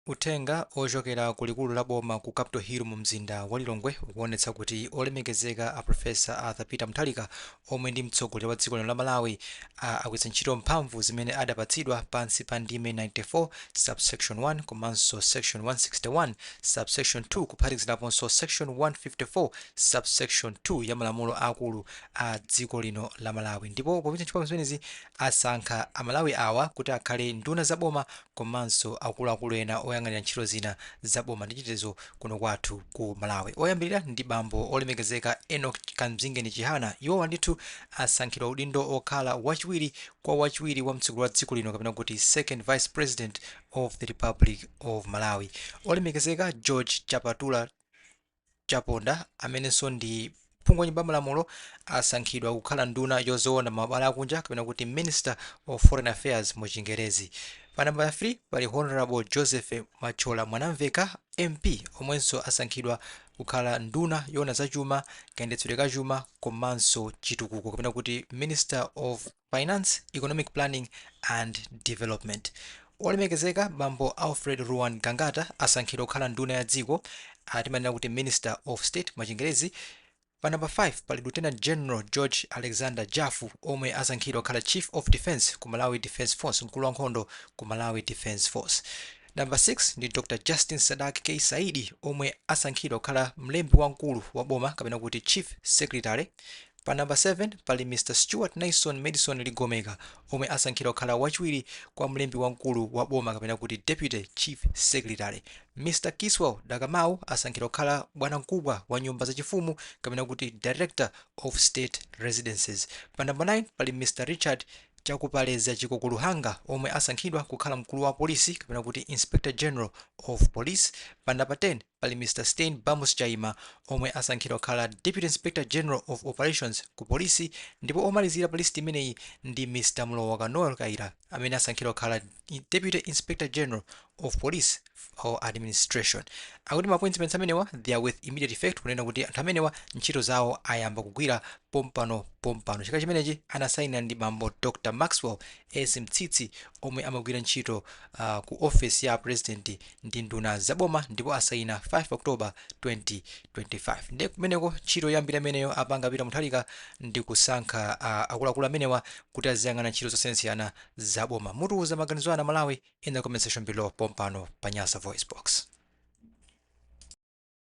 Utenga ochokera ku likulu la boma ku Capitol Hill mu mzinda wa Lilongwe kuonetsa kuti olemekezeka a Profesa Arthur Peter Mutharika omwe ndi mtsogoleri wa dziko lino la Malawi agwiritsa ntchito mphamvu zimene adapatsidwa pansi pa ndime 94 subsection 1 komanso section 161 subsection 2 kuphatikizaponso section 154 subsection 2 ya malamulo akulu a dziko lino la Malawi. Ndipo pogwiritsa ntchito zimenezi asankha amalawi awa kuti akhale nduna za boma komanso akuluakulu ena oyang'anira ntchito zina za boma ndi chitetezo kuno kwathu ku Malawi. Oyambirira ndi bambo olemekezeka Enoch Kamzingeni Chihana. Iwowa ndithu asankhidwa udindo okhala wachiwiri kwa wachiwiri wa mtsogoleri wa dziko lino kapena kuti second vice president of the Republic of Malawi. Olemekezeka George Chapatula Chaponda amenenso ndi phungu wa nyumba ya malamulo asankhidwa kukhala nduna yozoona mabala akunja kapena kuti minister of foreign affairs mu Chingerezi. Pa namba 3 pali Honorable Joseph Machola Mwanamveka MP omwenso asankhidwa kukhala nduna yoona za chuma, kayendetsedwe ka chuma komanso chitukuko kapena kuti minister of finance, economic planning and development. Olemekezeka bambo Alfred Ruan Gangata asankhidwa kukhala nduna ya dziko timanena kuti minister of state mu Chingerezi. Pa namba 5 pali Lieutenant General George Alexander Jafu omwe asankhidwa kukhala Chief of Defence ku Malawi Defence Force, mkulu wa nkhondo ku Malawi Defence Force. Namba 6 ndi Dr. Justin Sadak K. Saidi omwe asankhidwa kukhala mlembi wamkulu wa boma kapena kuti Chief Secretary. Pa namba 7 pali Mr. Stuart Nason Madison Ligomeka omwe asankhidwa kukhala wachiwiri kwa mlembi wamkulu wa boma kapena kuti Deputy Chief Secretary. Mr. Kiswell Dagamau asankhidwa kukhala bwana mkubwa wa nyumba zachifumu kapena kuti Director of State Residences. Pa namba 9 pali Mr. Richard Chakupaleza Chikokuluhanga omwe asankhidwa kukhala mkulu wa polisi kapena kuti Inspector General of Police. Pa namba 10 pali Mr. Stein Bamus Chaima omwe asankhidwa kukhala Deputy Inspector General of Operations ku polisi. Ndipo omalizira pa list imeneyi ndi Mr. Mlowa Noel Kaira amene asankhidwa kukhala Deputy Inspector General of Police or Administration. Akuti ma appointments amenewa they are with immediate effect, kunena kuti anthu amenewa ntchito zawo ayamba kugwira pompano. Chaka chimenechi anasaina ndi bambo Dr. Maxwell S. Mtsitsi omwe amagwira ntchito ku office ya president ndi nduna zaboma, ndipo asaina 5 October 2025. Ndi kumeneko ntchito yambira ameneyo apanga Peter Mutharika ndi kusankha akuluakulu amenewa kuti aziyang'ana ntchito zosiyanasiyana zaboma. Mutuuza maganizo ana Malawi in the comment section below pompano pa Nyasa VoiceBox.